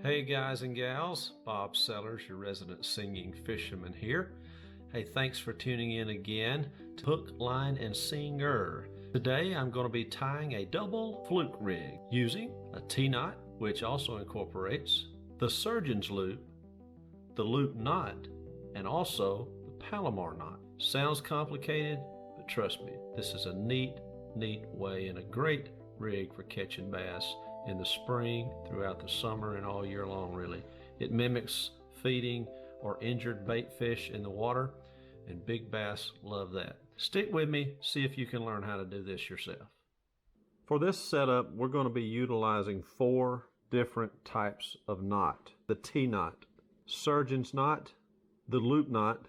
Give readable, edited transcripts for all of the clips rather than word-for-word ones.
Hey guys and gals, Bob Sellers, your resident singing fisherman here. Hey, thanks for tuning in again to Hook, Line, and Singer. Today I'm going to be tying a double fluke rig using a T-knot, which also incorporates the surgeon's loop, the loop knot, and also the Palomar knot. Sounds complicated, but trust me, this is a neat way and a great rig for catching bass in the spring, throughout the summer, and all year long, really. It mimics feeding or injured bait fish in the water, and big bass love that. Stick with me, see if you can learn how to do this yourself. For this setup, we're going to be utilizing 4 different types of knot. The T-knot, surgeon's knot, the loop knot,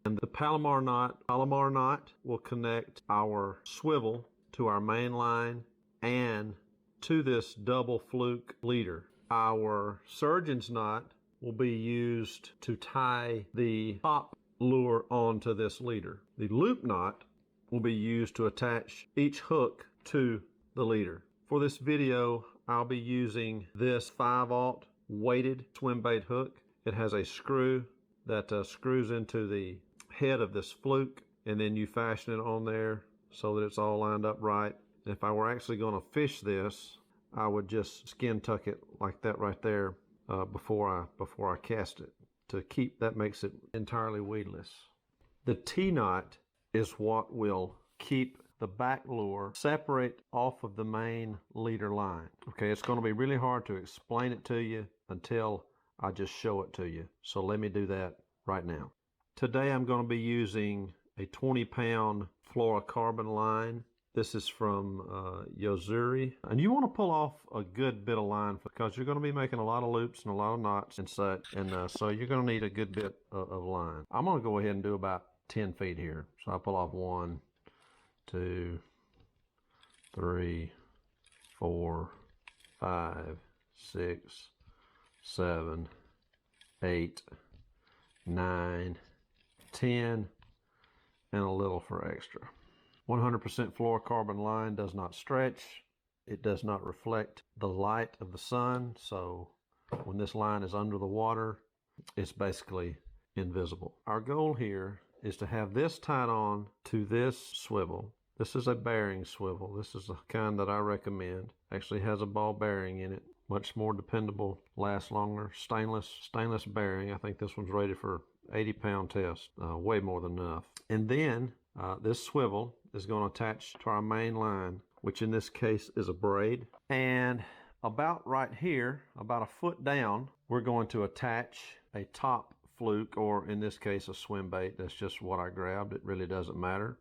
and the Palomar knot. Palomar knot will connect our swivel to our main line and to this double fluke leader. Our surgeon's knot will be used to tie the top lure onto this leader. The loop knot will be used to attach each hook to the leader. For this video, I'll be using this 5/0 weighted swim bait hook. It has a screw that screws into the head of this fluke, and then you fasten it on there so that it's all lined up right. If I were actually going to fish this, I would just skin tuck it like that right there before I cast it. That makes it entirely weedless. The T-knot is what will keep the back lure separate off of the main leader line. Okay, it's going to be really hard to explain it to you until I just show it to you. So let me do that right now. Today I'm going to be using a 20-pound fluorocarbon line. This is from Yozuri. And you want to pull off a good bit of line because you're going to be making a lot of loops and a lot of knots and such. And so you're going to need a good bit of line. I'm going to go ahead and do about 10 feet here. So I pull off 1, 2, 3, 4, 5, 6, 7, 8, 9, 10, and a little for extra. 100% fluorocarbon line does not stretch. It does not reflect the light of the sun. So when this line is under the water, it's basically invisible. Our goal here is to have this tied on to this swivel. This is a bearing swivel. This is the kind that I recommend. Actually has a ball bearing in it. Much more dependable, lasts longer. Stainless bearing. I think this one's rated for 80-pound test. Way more than enough. And then this swivel is going to attach to our main line, which in this case is a braid. And about right here, about a foot down, we're going to attach a top fluke, or in this case a swim bait. That's just what I grabbed. It really doesn't matter.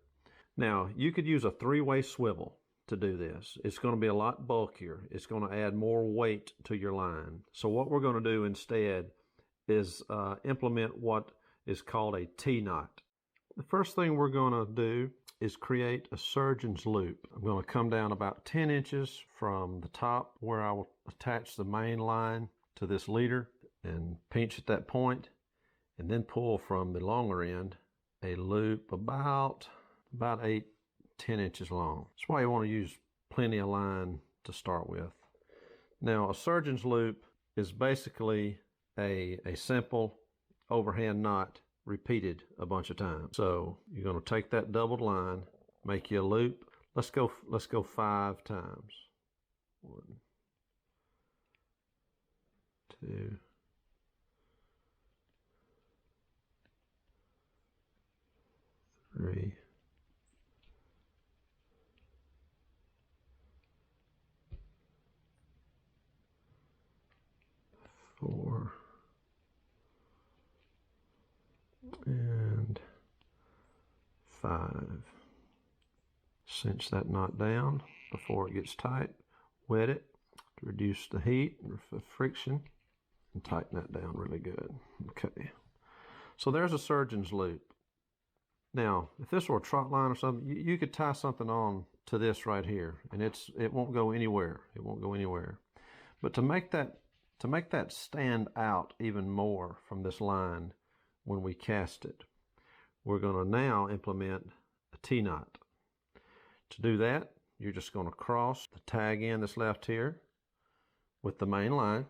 Now, you could use a 3-way swivel to do this. It's going to be a lot bulkier. It's going to add more weight to your line. So what we're going to do instead is implement what is called a T-knot. The first thing we're going to do is create a surgeon's loop. I'm going to come down about 10 inches from the top where I will attach the main line to this leader and pinch at that point, and then pull from the longer end a loop about 8-10 inches long. That's why you want to use plenty of line to start with. Now, a surgeon's loop is basically a simple overhand knot repeated a bunch of times. So you're going to take that doubled line, make you a loop. Let's go 5 times. 1, 2, 3, 4, and 5. Cinch that knot down before it gets tight. Wet it to reduce the heat and friction, and tighten that down really good. Okay, so there's a surgeon's loop. Now, if this were a trot line or something, you could tie something on to this right here, and it won't go anywhere. It won't go anywhere. But to make that stand out even more from this line when we cast it, we're going to now implement a T-knot. To do that, you're just going to cross the tag end that's left here with the main line,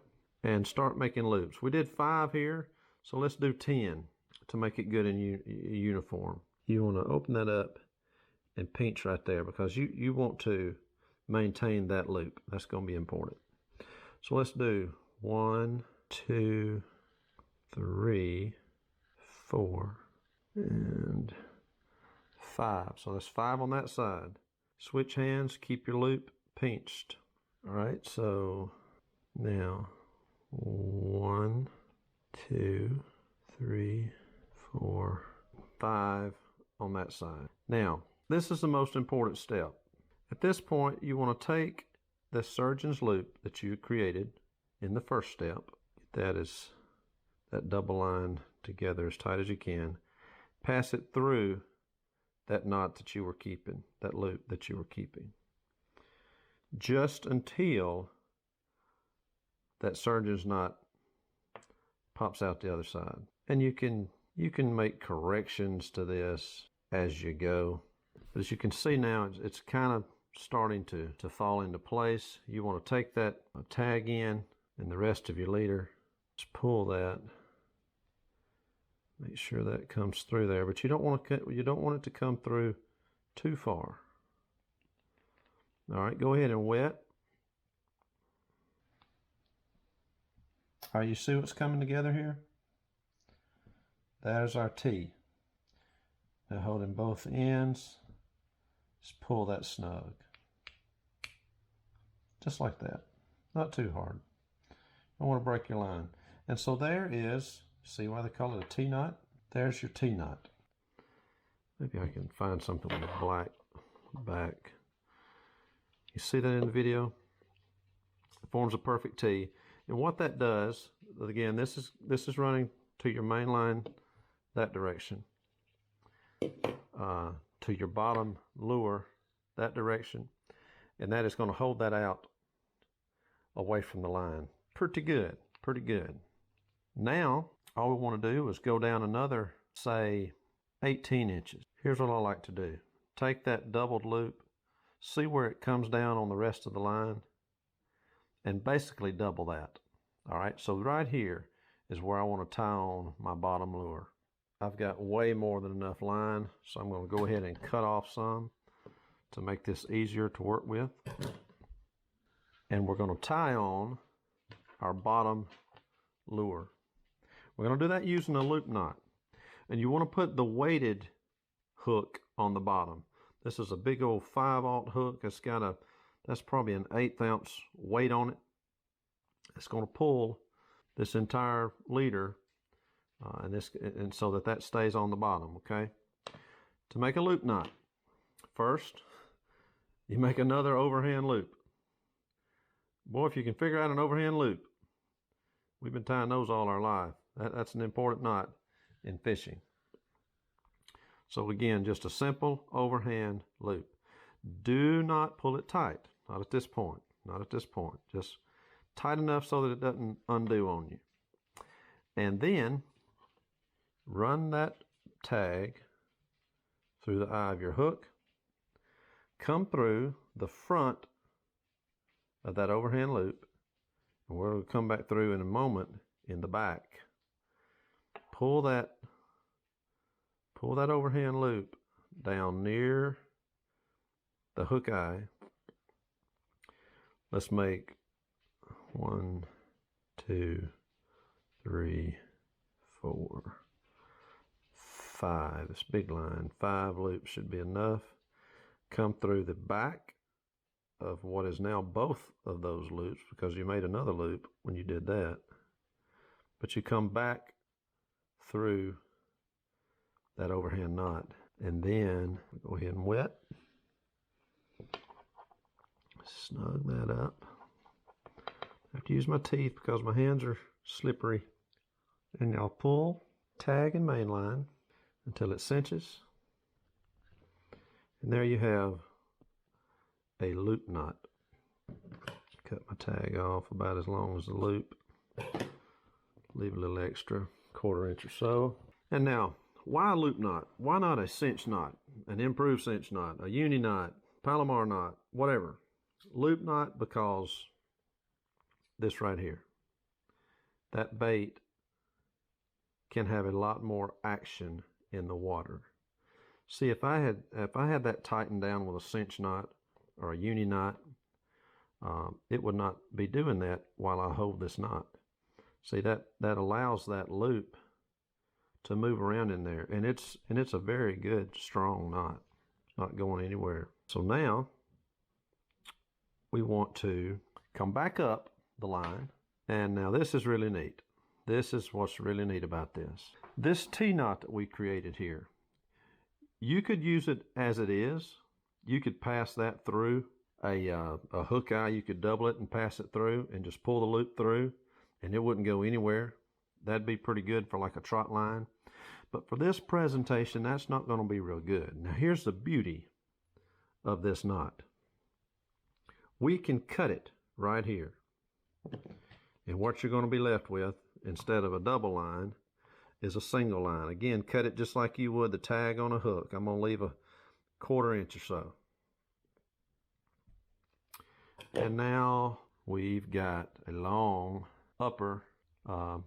and start making loops. We did 5 here, so let's do 10 to make it good and uniform. You want to open that up and pinch right there because you want to maintain that loop. That's going to be important. So let's do 1, 2, 3, 4, and 5. So that's 5 on that side. Switch hands, keep your loop pinched. All right, so now 1, 2, 3, 4, 5 on that side. Now, this is the most important step. At this point, you want to take the surgeon's loop that you created in the first step. That is that double line together as tight as you can. Pass it through that knot that you were keeping, that loop that you were keeping, just until that surgeon's knot pops out the other side. And you can make corrections to this as you go. But as you can see now, it's kind of starting to fall into place. You want to take that tag in and the rest of your leader. Just pull that. Make sure that comes through there, but you don't want it to come through too far. All right, go ahead and wet. All right, you see what's coming together here? There's our T. Now holding both ends, just pull that snug. Just like that. Not too hard. Don't want to break your line. And so there is, see why they call it a T-knot? There's your T-knot. Maybe I can find something with a black back. You see that in the video? It forms a perfect T. And what that does, again, this is running to your main line that direction. To your bottom lure that direction. And that is going to hold that out away from the line. Pretty good, pretty good. Now, all we want to do is go down another, say, 18 inches. Here's what I like to do. Take that doubled loop, see where it comes down on the rest of the line, and basically double that. All right, so right here is where I want to tie on my bottom lure. I've got way more than enough line, so I'm going to go ahead and cut off some to make this easier to work with. And we're going to tie on our bottom lure. We're going to do that using a loop knot. And you want to put the weighted hook on the bottom. This is a big old 5/0 hook. That's probably an 1/8 ounce weight on it. It's going to pull this entire leader and so that stays on the bottom, okay? To make a loop knot, first, you make another overhand loop. Boy, if you can figure out an overhand loop, we've been tying those all our life. That's an important knot in fishing. So again, just a simple overhand loop. Do not pull it tight. Not at this point. Not at this point. Just tight enough so that it doesn't undo on you. And then run that tag through the eye of your hook. Come through the front of that overhand loop. And we'll come back through in a moment in the back. Pull that overhand loop down near the hook eye. Let's make 1, 2, 3, 4, 5. This big line, 5 loops should be enough. Come through the back of what is now both of those loops because you made another loop when you did that. But you come back through that overhand knot and then go ahead and wet. Snug that up. I have to use my teeth because my hands are slippery. And I'll pull, tag, and main line until it cinches. And there you have a loop knot. Cut my tag off about as long as the loop. Leave a little extra, 1/4 inch or so. And now, why a loop knot? Why not a cinch knot, an improved cinch knot, a uni knot, Palomar knot, whatever? Loop knot because this right here. that bait can have a lot more action in the water. See, if I had that tightened down with a cinch knot or a uni knot, it would not be doing that while I hold this knot. See, that allows that loop to move around in there, and it's a very good strong knot. It's not going anywhere. So now we want to come back up the line, and now this is really neat. This is what's really neat about this. This T-knot that we created here, you could use it as it is. You could pass that through a hook eye. You could double it and pass it through and just pull the loop through, and it wouldn't go anywhere. That'd be pretty good for like a trot line. But for this presentation, that's not going to be real good. Now here's the beauty of this knot. We can cut it right here. And what you're going to be left with, instead of a double line, is a single line. Again, cut it just like you would the tag on a hook. I'm going to leave a 1/4 inch or so. And now we've got a long upper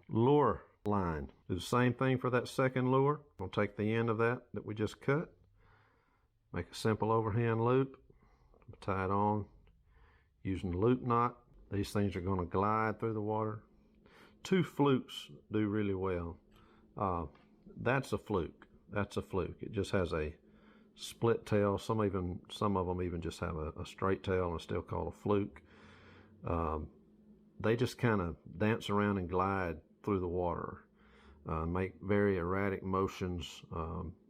lure line. Do the same thing for that second lure. We'll take the end of that we just cut, make a simple overhand loop, tie it on using the loop knot. These things are going to glide through the water. 2 flukes do really well. That's a fluke. That's a fluke. It just has a split tail. Some of them even just have a straight tail and still called a fluke. They just kind of dance around and glide through the water, make very erratic motions.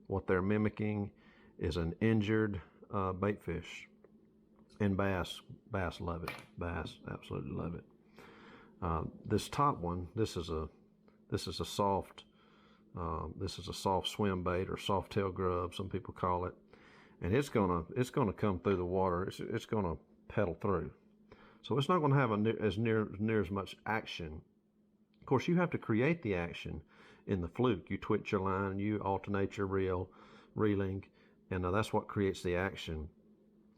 What they're mimicking is an injured bait fish. And bass love it. Bass absolutely love it. This top one, this is a soft swim bait, or soft tail grub, some people call it, and it's gonna come through the water. It's gonna pedal through, so it's not gonna have near as much action. Of course, you have to create the action in the fluke. You twitch your line, you alternate your reeling, and that's what creates the action.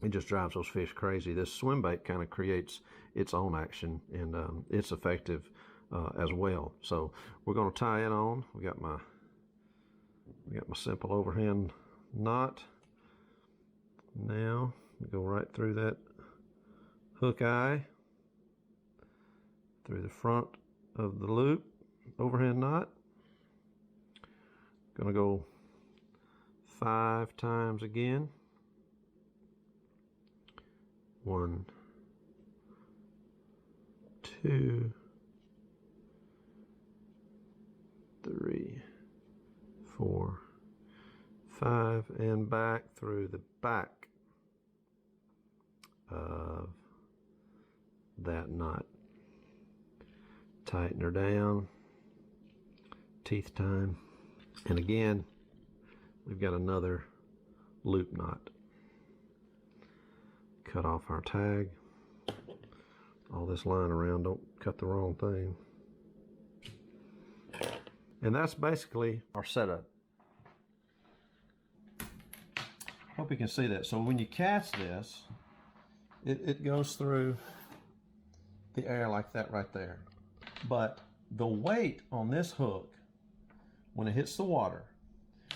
It just drives those fish crazy. This swim bait kind of creates its own action, and it's effective as well. So we're going to tie it on. We got my simple overhand knot. Now we go right through that hook eye, through the front of the loop, overhand knot. Going to go 5 times again. 1, 2, 3, 4, 5, and back through the back of that knot. Tighten her down, teeth time, and again we've got another loop knot. Cut off our tag. All this line around, don't cut the wrong thing. And that's basically our setup. Hope you can see that. So when you catch this, it goes through the air like that right there. But the weight on this hook, when it hits the water,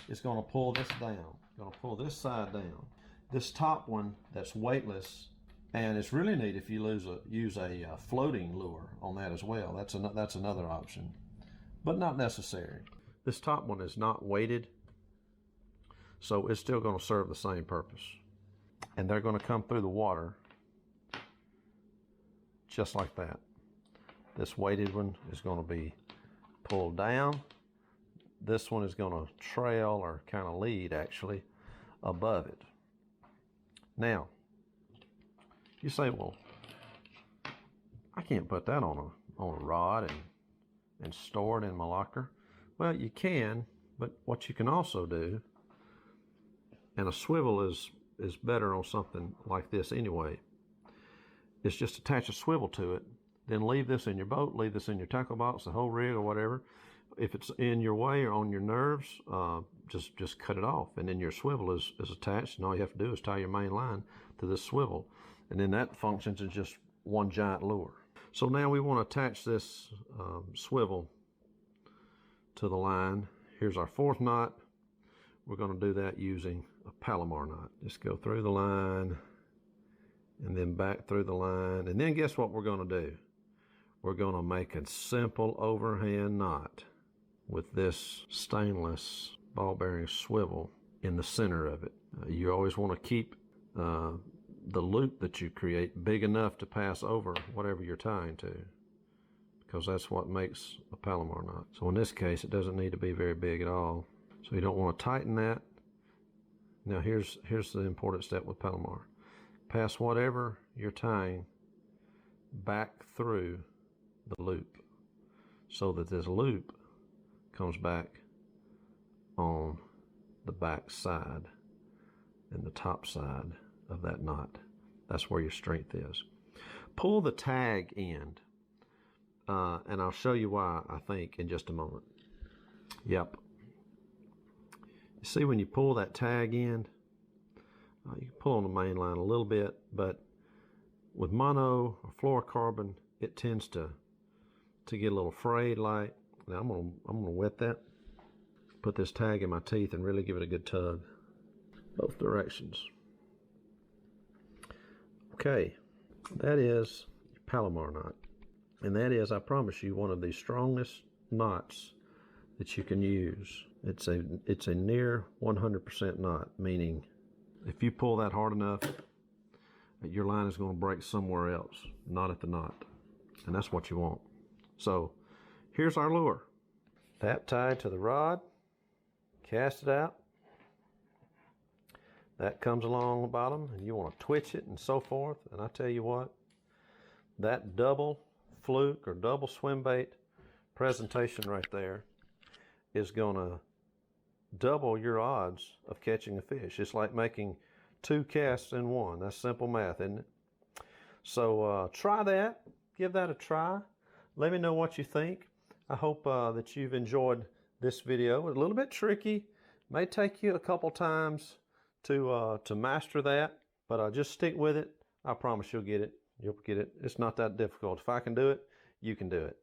is going to pull this down. Going to pull this side down. This top one that's weightless, and it's really neat if you use a floating lure on that as well. That's another option, but not necessary. This top one is not weighted, so it's still going to serve the same purpose. And they're going to come through the water just like that. This weighted one is going to be pulled down. This one is going to trail, or kind of lead actually, above it. Now, you say, well, I can't put that on a rod and store it in my locker. Well, you can, but what you can also do, and a swivel is better on something like this anyway, is just attach a swivel to it, then leave this in your boat, leave this in your tackle box, the whole rig or whatever. If it's in your way or on your nerves, just cut it off, and then your swivel is attached, and all you have to do is tie your main line to this swivel, and then that functions as just one giant lure. So now we want to attach this swivel to the line. Here's our 4th knot. We're going to do that using a Palomar knot. Just go through the line and then back through the line. And then guess what we're going to do? We're going to make a simple overhand knot with this stainless ball bearing swivel in the center of it. You always want to keep the loop that you create big enough to pass over whatever you're tying to, because that's what makes a Palomar knot. So in this case, it doesn't need to be very big at all. So you don't want to tighten that. Now here's the important step with Palomar. Pass whatever you're tying back through the loop so that this loop comes back on the back side and the top side of that knot. That's where your strength is. Pull the tag end, and I'll show you why, I think, in just a moment. Yep. You see when you pull that tag end, you can pull on the main line a little bit, but with mono or fluorocarbon, it tends to get a little frayed like. Now I'm gonna wet that, put this tag in my teeth and really give it a good tug, both directions. Okay, that is Palomar knot. And that is, I promise you, one of the strongest knots that you can use. It's a near 100% knot, meaning if you pull that hard enough, your line is going to break somewhere else, not at the knot. And that's what you want. So here's our lure. That tied to the rod, cast it out. That comes along the bottom, and you want to twitch it and so forth. And I tell you what, that double fluke or double swim bait presentation right there is going to double your odds of catching a fish. It's like making 2 casts in 1. That's simple math, isn't it? So try that. Give that a try. Let me know what you think. I hope that you've enjoyed this video. It's a little bit tricky. May take you a couple times to master that, but just stick with it. I promise you'll get it. You'll get it. It's not that difficult. If I can do it, you can do it.